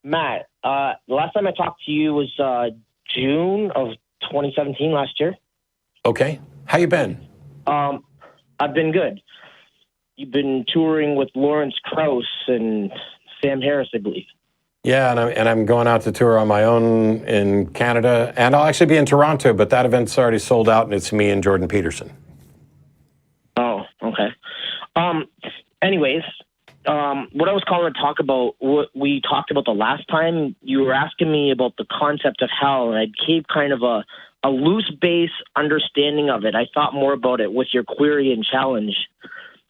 Matt, the last time I talked to you was June of 2017, last year. Okay. How you been? I've been good. You've been touring with Lawrence Krauss and Sam Harris, I believe. Yeah, and I'm going out to tour on my own in Canada, and I'll actually be in Toronto, but that event's already sold out, and it's me and Jordan Peterson. Oh, okay. Anyways, what I was calling to talk about, what we talked about the last time, you were asking me about the concept of hell, and I gave kind of a loose base understanding of it. I thought more about it with your query and challenge.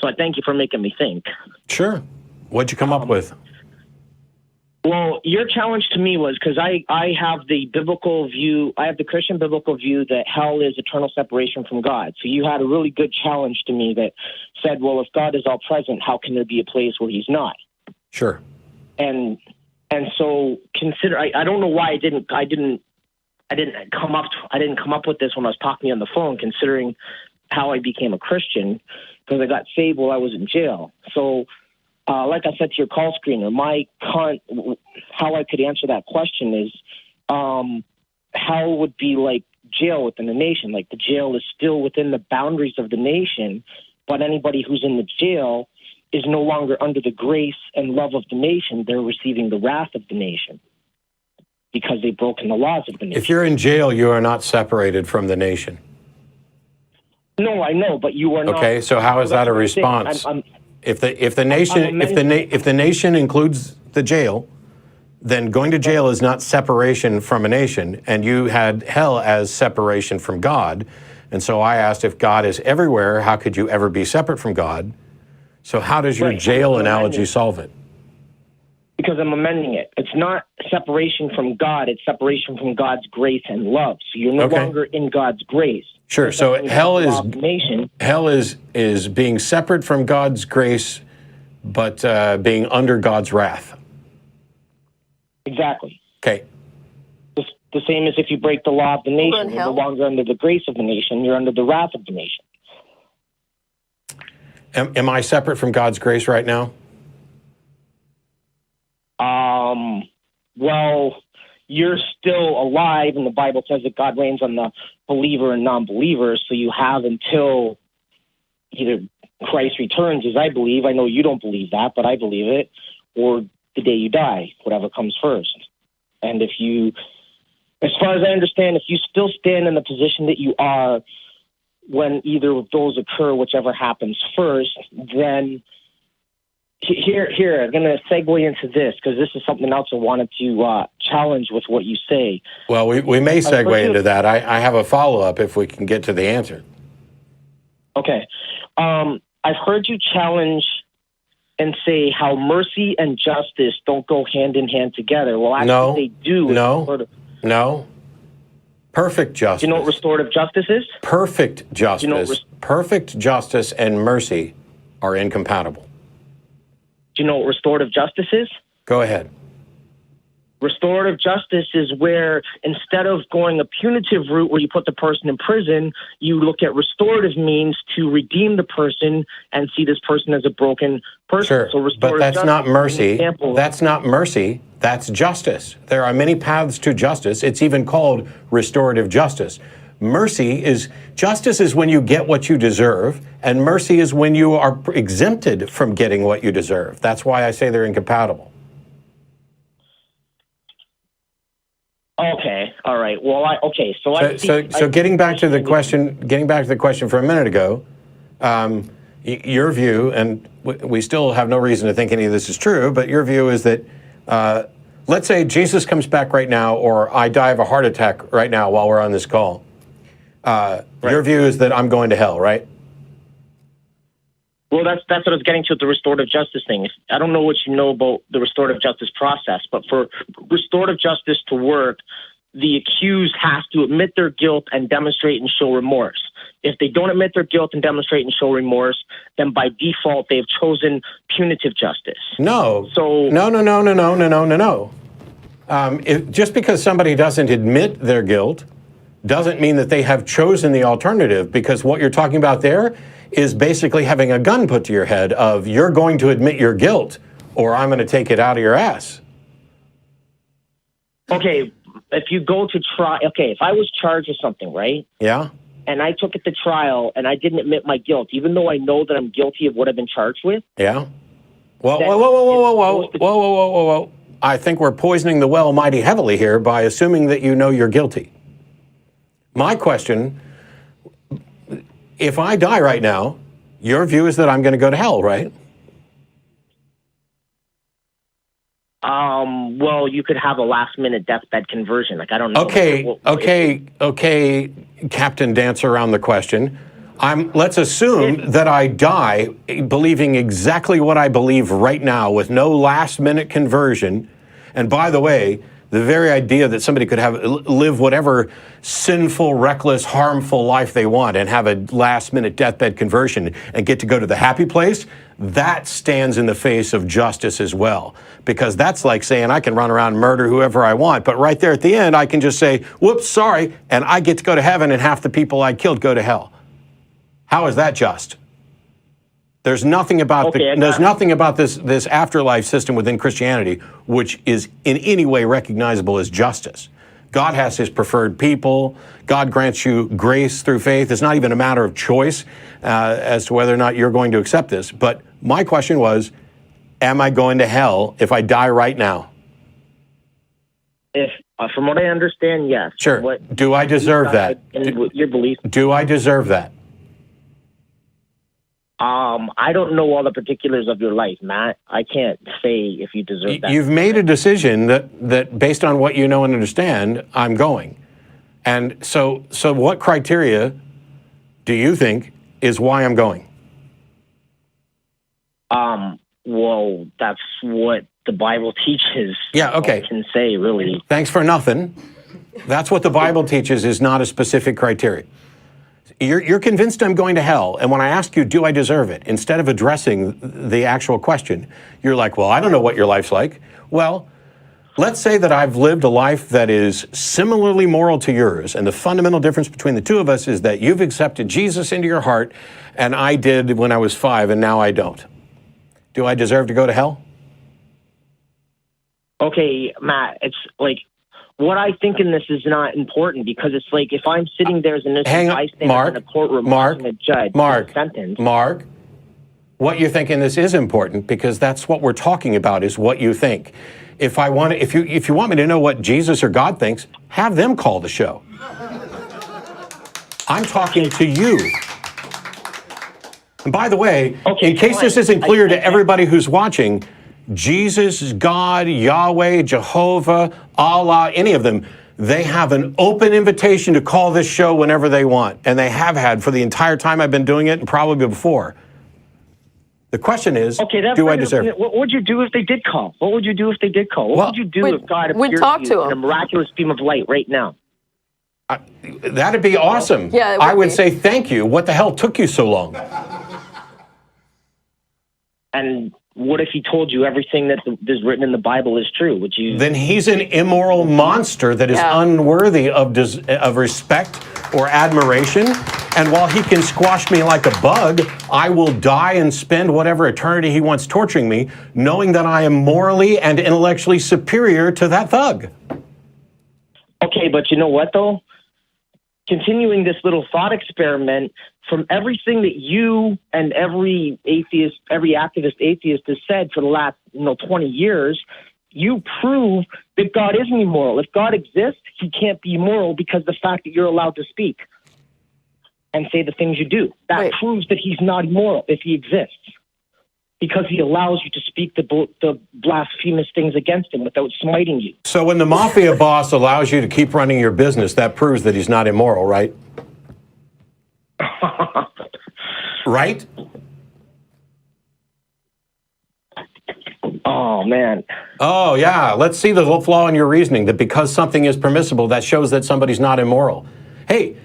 So I thank you for making me think. Sure. What'd you come up with? Well, your challenge to me was, because I have the biblical view, I have the Christian biblical view that hell is eternal separation from God. So you had a really good challenge to me that said, well, if God is all present, how can there be a place where he's not? Sure. And so consider, I don't know why I didn't come up with this when I was talking to you on the phone, considering how I became a Christian, because I got saved while I was in jail. So, like I said to your call screener, how I could answer that question is, hell would be like jail within the nation. Like the jail is still within the boundaries of the nation, but anybody who's in the jail is no longer under the grace and love of the nation. They're receiving the wrath of the nation because they've broken the laws of the nation. If you're in jail, you are not separated from the nation. No, I know, but you are not. Okay, so how is that a response? If the nation includes the jail, then going to jail is not separation from a nation, and you had hell as separation from God. And so I asked, if God is everywhere, how could you ever be separate from God? So how does your jail analogy solve it? Because I'm amending it. It's not separation from God, it's separation from God's grace and love. So you're no longer in God's grace. Sure. So hell is being separate from God's grace, but being under God's wrath. Exactly. Okay. The same as if you break the law of the nation, you're no longer under the grace of the nation, you're under the wrath of the nation. Am I separate from God's grace right now? Well, you're still alive, and the Bible says that God reigns on the believer and non-believer, so you have until either Christ returns, as I believe. I know you don't believe that, but I believe it, or the day you die, whatever comes first. And if you, as far as I understand, if you still stand in the position that you are when either of those occur, whichever happens first, then Here, I'm going to segue into this, because this is something else I wanted to challenge with what you say. Well, we may segue into that. I have a follow-up if we can get to the answer. Okay. I've heard you challenge and say how mercy and justice don't go hand in hand together. Well, actually, they do. No. Perfect justice. Do you know what restorative justice is? Perfect justice. Perfect justice and mercy are incompatible. Do you know what restorative justice is? Go ahead. Restorative justice is where, instead of going a punitive route where you put the person in prison, you look at restorative means to redeem the person and see this person as a broken person. Sure, so but that's not mercy. That's not mercy. That's justice. There are many paths to justice. It's even called restorative justice. Justice is when you get what you deserve, and mercy is when you are exempted from getting what you deserve. That's why I say they're incompatible. Okay, all right. Well, So getting back to the question for a minute ago, your view, and we still have no reason to think any of this is true, but your view is that, let's say Jesus comes back right now, or I die of a heart attack right now while we're on this call. Your view is that I'm going to hell, right? Well, that's what I was getting to with the restorative justice thing. I don't know what you know about the restorative justice process, but for restorative justice to work, the accused has to admit their guilt and demonstrate and show remorse. If they don't admit their guilt and demonstrate and show remorse, then by default they've chosen punitive justice. No. So No. Just because somebody doesn't admit their guilt doesn't mean that they have chosen the alternative, because what you're talking about there is basically having a gun put to your head of, you're going to admit your guilt or I'm going to take it out of your ass. Okay, if you go to trial, if I was charged with something, right? Yeah. And I took it to trial and I didn't admit my guilt, even though I know that I'm guilty of what I've been charged with. Yeah. Whoa. I think we're poisoning the well mighty heavily here by assuming that you know you're guilty. My question, if I die right now, your view is that I'm going to go to hell, right? Well, you could have a last-minute deathbed conversion. Like, I don't know. Okay, Captain Dance around the question. Let's assume that I die believing exactly what I believe right now with no last-minute conversion. And by the way, the very idea that somebody could live whatever sinful, reckless, harmful life they want and have a last-minute deathbed conversion and get to go to the happy place, that stands in the face of justice as well. Because that's like saying I can run around and murder whoever I want, but right there at the end, I can just say, whoops, sorry, and I get to go to heaven and half the people I killed go to hell. How is that just? There's nothing about this afterlife system within Christianity which is in any way recognizable as justice. God has his preferred people. God grants you grace through faith. It's not even a matter of choice as to whether or not you're going to accept this. But my question was, am I going to hell if I die right now? If from what I understand, yes. Sure. Do I deserve that? Your belief. Do I deserve that? I don't know all the particulars of your life, Matt. I can't say if you deserve that. You've made a decision that based on what you know and understand, I'm going. And so what criteria do you think is why I'm going? Well, that's what the Bible teaches. Yeah, okay. I can say, really. Thanks for nothing. That's what the Bible teaches is not a specific criteria. You're convinced I'm going to hell, and when I ask you, do I deserve it, instead of addressing the actual question, you're like, well, I don't know what your life's like. Well, let's say that I've lived a life that is similarly moral to yours, and the fundamental difference between the two of us is that you've accepted Jesus into your heart, and I did when I was 5, and now I don't. Do I deserve to go to hell? Okay, Matt, it's like, what I think in this is not important because it's like if I'm sitting there as an innocent bystander in a courtroom watching a judge sentence. Mark, what you think in this is important because that's what we're talking about is what you think. If you want me to know what Jesus or God thinks, have them call the show. I'm talking to you. And by the way, in case this isn't clear to everybody who's watching, Jesus, God, Yahweh, Jehovah, Allah, any of them, they have an open invitation to call this show whenever they want. And they have had for the entire time I've been doing it and probably before. The question is, do I deserve it? What would you do if they did call? What would you do if they did call? What would you do if God appeared to you in a miraculous beam of light right now? That'd be awesome. Yeah, I would say thank you. What the hell took you so long? And what if he told you everything that is written in the Bible is true? Would you? Then he's an immoral monster that is unworthy of respect or admiration. And while he can squash me like a bug, I will die and spend whatever eternity he wants torturing me, knowing that I am morally and intellectually superior to that thug. Okay, but you know what, though? Continuing this little thought experiment, from everything that you and every activist atheist has said for the last 20 years, you prove that God isn't immoral. If God exists, he can't be immoral because of the fact that you're allowed to speak and say the things you do. That proves that he's not immoral if he exists, because he allows you to speak the blasphemous things against him without smiting you. So when the mafia boss allows you to keep running your business, that proves that he's not immoral, right? Right? Oh, man. Oh, yeah. Let's see the flaw in your reasoning, that because something is permissible, that shows that somebody's not immoral. Hey,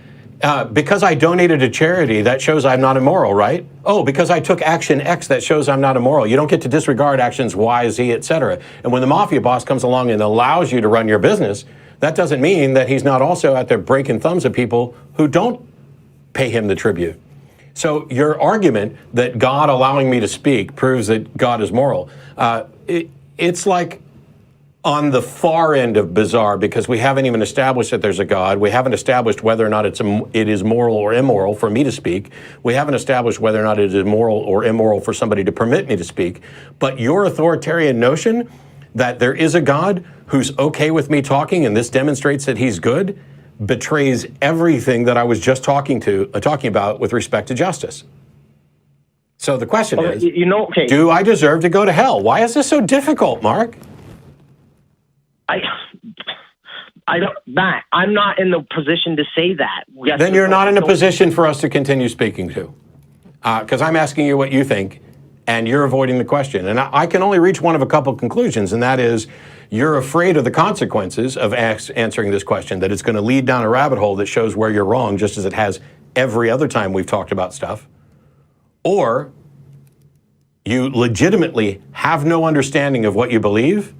because I donated to charity, that shows I'm not immoral, right? Oh, because I took action X, that shows I'm not immoral. You don't get to disregard actions Y, Z, etc. And when the mafia boss comes along and allows you to run your business, that doesn't mean that he's not also out there breaking thumbs at people who don't pay him the tribute. So your argument that God allowing me to speak proves that God is moral, it's like on the far end of bizarre, because we haven't even established that there's a God. We haven't established whether or not it is moral or immoral for me to speak. We haven't established whether or not it is moral or immoral for somebody to permit me to speak. But your authoritarian notion that there is a God who's okay with me talking, and this demonstrates that he's good, betrays everything that I was just talking about with respect to justice. So the question is, do I deserve to go to hell? Why is this so difficult, Mark? I don't, Matt, I'm not in the position to say that. Yes, then you're not in a position for us to continue speaking to. Because I'm asking you what you think, and you're avoiding the question. And I can only reach one of a couple conclusions, and that is you're afraid of the consequences of answering this question, that it's going to lead down a rabbit hole that shows where you're wrong, just as it has every other time we've talked about stuff. Or you legitimately have no understanding of what you believe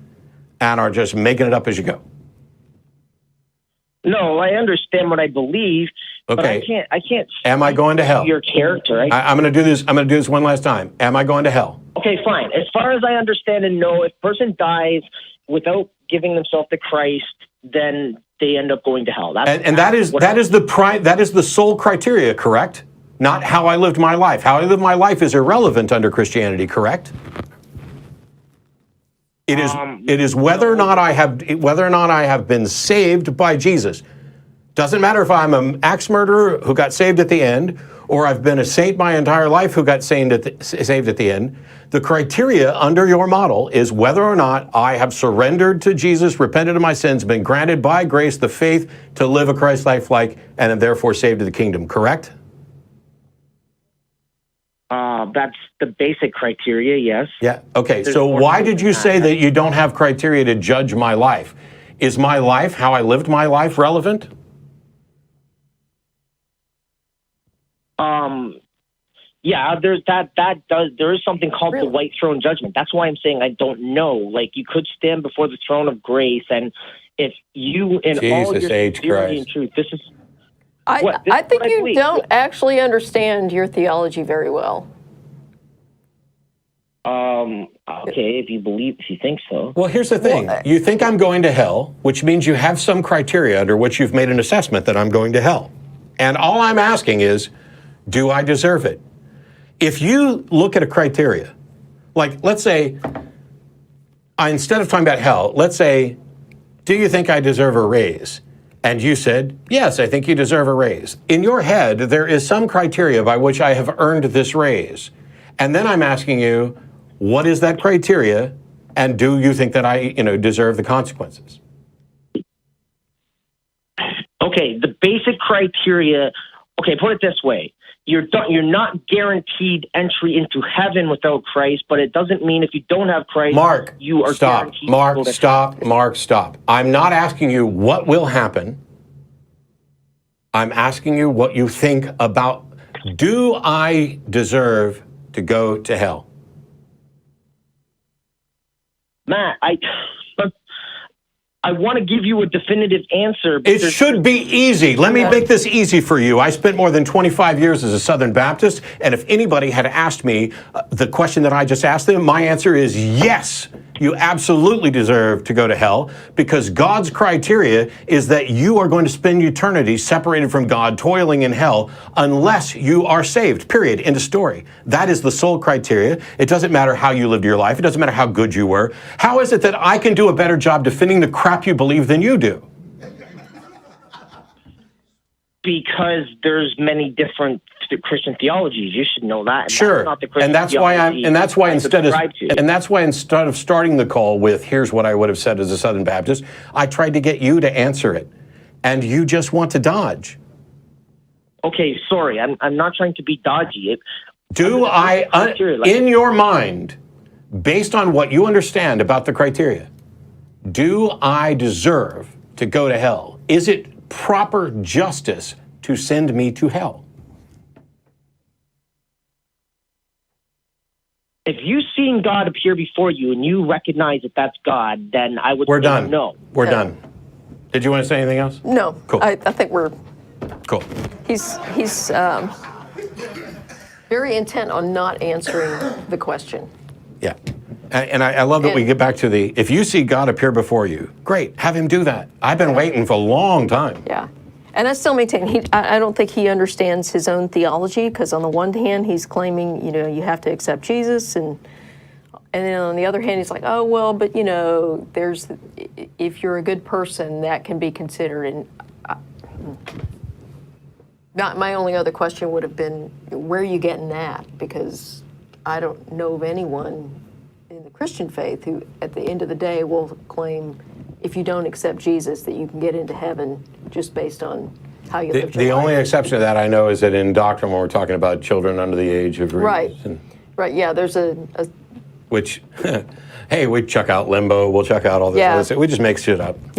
and are just making it up as you go. No, I understand what I believe, but I can't. Am I going to hell? Your character. I'm going to do this. I'm going to do this one last time. Am I going to hell? Okay, fine. As far as I understand and know, if a person dies without giving themselves to Christ, then they end up going to hell. That is the sole criteria, correct? Not how I lived my life. How I lived my life is irrelevant under Christianity, correct? It is whether or not I have been saved by Jesus. Doesn't matter if I'm an axe murderer who got saved at the end, or I've been a saint my entire life who got saved at the end. The criteria under your model is whether or not I have surrendered to Jesus, repented of my sins, been granted by grace the faith to live a Christ life, and am therefore saved to the kingdom. Correct? That's the basic criteria, yes. Yeah, okay. So why did you say that you don't have criteria to judge my life? Is my life, how I lived my life, relevant? Yeah, there is something called the white throne judgment. That's why I'm saying I don't know. Like, you could stand before the throne of grace, and if you, in all your sincerity and truth, this is... I think you don't actually understand your theology very well. Okay, if you think so. Well, here's the thing. You think I'm going to hell, which means you have some criteria under which you've made an assessment that I'm going to hell. And all I'm asking is, do I deserve it? If you look at a criteria, like, let's say, instead of talking about hell, let's say, do you think I deserve a raise? And you said, yes, I think you deserve a raise. In your head, there is some criteria by which I have earned this raise. And then I'm asking you, what is that criteria? And do you think that I, deserve the consequences? Okay, the basic criteria, put it this way. You're not guaranteed entry into heaven without Christ, but it doesn't mean if you don't have Christ, you are guaranteed. Mark, stop. I'm not asking you what will happen. I'm asking you what you think about, do I deserve to go to hell? Matt, I want to give you a definitive answer. It should be easy. Let me make this easy for you. I spent more than 25 years as a Southern Baptist, and if anybody had asked me the question that I just asked them, my answer is yes. You absolutely deserve to go to hell, because God's criteria is that you are going to spend eternity separated from God, toiling in hell, unless you are saved, period, end of story. That is the sole criteria. It doesn't matter how you lived your life. It doesn't matter how good you were. How is it that I can do a better job defending the crap you believe than you do? Because there's many different Christian theologies. You should know that. Sure. That's why instead of starting the call with, here's what I would have said as a Southern Baptist, I tried to get you to answer it. And you just want to dodge. Okay, sorry. I'm not trying to be dodgy. In your mind, based on what you understand about the criteria, do I deserve to go to hell? Is it proper justice to send me to hell? If you've seen God appear before you and you recognize that that's God, then I would say done. No. We're done. Did you want to say anything else? No. Cool. I think we're... Cool. He's very intent on not answering the question. Yeah. And I love that we get back to if you see God appear before you, great, have him do that. I've been waiting for a long time. Yeah. And I still maintain, I don't think he understands his own theology, because on the one hand, he's claiming, you have to accept Jesus, and then on the other hand, he's like, oh, well, but, if you're a good person, that can be considered. And my only other question would have been, where are you getting that? Because I don't know of anyone in the Christian faith who, at the end of the day, will claim, if you don't accept Jesus, that you can get into heaven just based on how you live your life. The only exception to that I know is that in doctrine, when we're talking about children under the age of reason. Right, yeah, there's which, hey, we chuck out limbo, we'll chuck out all this other stuff. We just make shit up. Yeah.